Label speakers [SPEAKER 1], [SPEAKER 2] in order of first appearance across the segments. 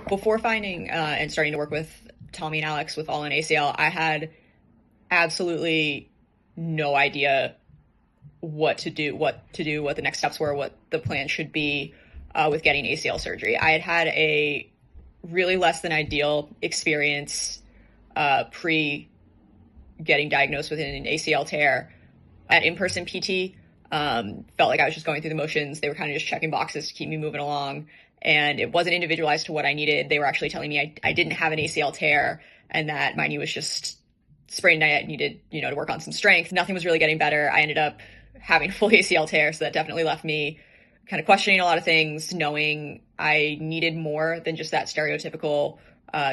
[SPEAKER 1] Before finding and starting to work with Tommy and Alex with All In ACL, I had absolutely no idea what to do, what the next steps were, what the plan should be with getting ACL surgery. I had had a really less than ideal experience pre getting diagnosed with an ACL tear at in-person PT. Felt like I was just going through the motions. They were kind of just checking boxes to keep me moving along. And it wasn't individualized to what I needed. They were actually telling me I didn't have an ACL tear and that my knee was just sprained and I needed, to work on some strength. Nothing was really getting better. I ended up having a full ACL tear. So that definitely left me kind of questioning a lot of things, knowing I needed more than just that stereotypical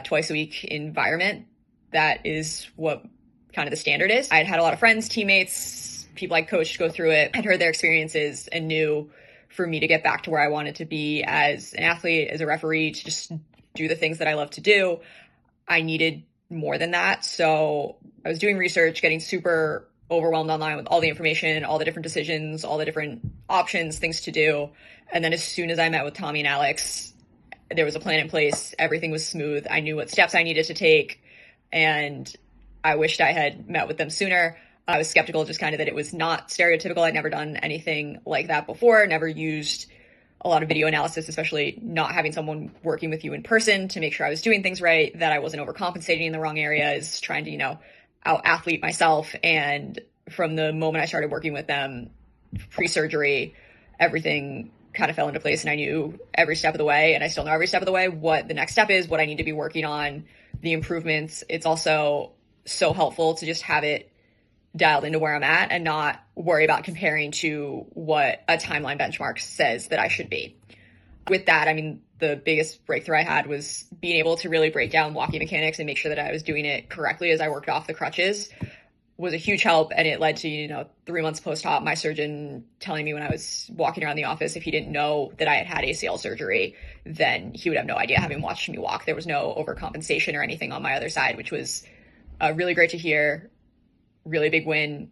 [SPEAKER 1] twice a week environment. That is what kind of the standard is. I had had a lot of friends, teammates, people I coached go through it, had heard their experiences and knew for me to get back to where I wanted to be as an athlete, as a referee, to just do the things that I love to do, I needed more than that. So I was doing research, getting super overwhelmed online with all the information, all the different decisions, all the different options, things to do. And then as soon as I met with Tommy and Alex, there was a plan in place. Everything was smooth. I knew what steps I needed to take. And I wished I had met with them sooner. I was skeptical just kind of that it was not stereotypical. I'd never done anything like that before, never used a lot of video analysis, especially not having someone working with you in person to make sure I was doing things right, that I wasn't overcompensating in the wrong areas, trying to, out-athlete myself. And from the moment I started working with them pre-surgery, everything kind of fell into place and I knew every step of the way, and I still know every step of the way, what the next step is, what I need to be working on, the improvements. It's also so helpful to just have it dialed into where I'm at and not worry about comparing to what a timeline benchmark says that I should be. With that, the biggest breakthrough I had was being able to really break down walking mechanics and make sure that I was doing it correctly as I worked off the crutches was a huge help. And it led to, 3 months post-op, my surgeon telling me when I was walking around the office, if he didn't know that I had had ACL surgery, then he would have no idea having watched me walk. There was no overcompensation or anything on my other side, which was really great to hear. Really big win.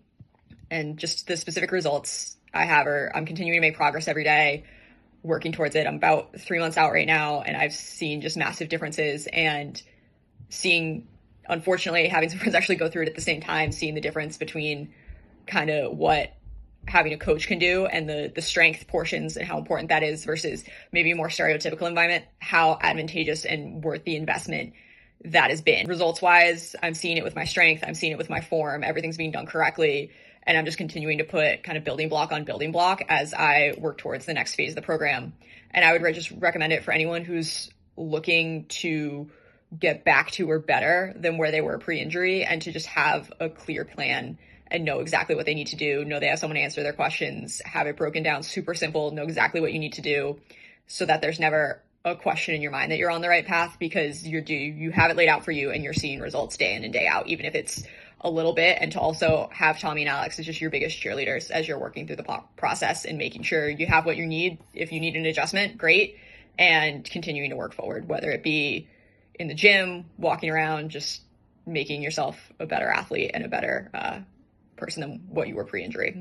[SPEAKER 1] And just the specific results I have I'm continuing to make progress every day, working towards it. I'm about 3 months out right now, and I've seen just massive differences, and unfortunately, having some friends actually go through it at the same time, seeing the difference between kind of what having a coach can do and the strength portions and how important that is versus maybe a more stereotypical environment, how advantageous and worth the investment that has been. Results wise, I'm seeing it with my strength. I'm seeing it with my form. Everything's being done correctly. And I'm just continuing to put kind of building block on building block as I work towards the next phase of the program. And I would just recommend it for anyone who's looking to get back to or better than where they were pre-injury, and to just have a clear plan and know exactly what they need to do, know they have someone to answer their questions, have it broken down super simple, know exactly what you need to do so that there's never a question in your mind that you're on the right path, because you have it laid out for you and you're seeing results day in and day out, even if it's a little bit. And to also have Tommy and Alex as just your biggest cheerleaders as you're working through the process and making sure you have what you need. If you need an adjustment, great. And continuing to work forward, whether it be in the gym, walking around, just making yourself a better athlete and a better person than what you were pre-injury.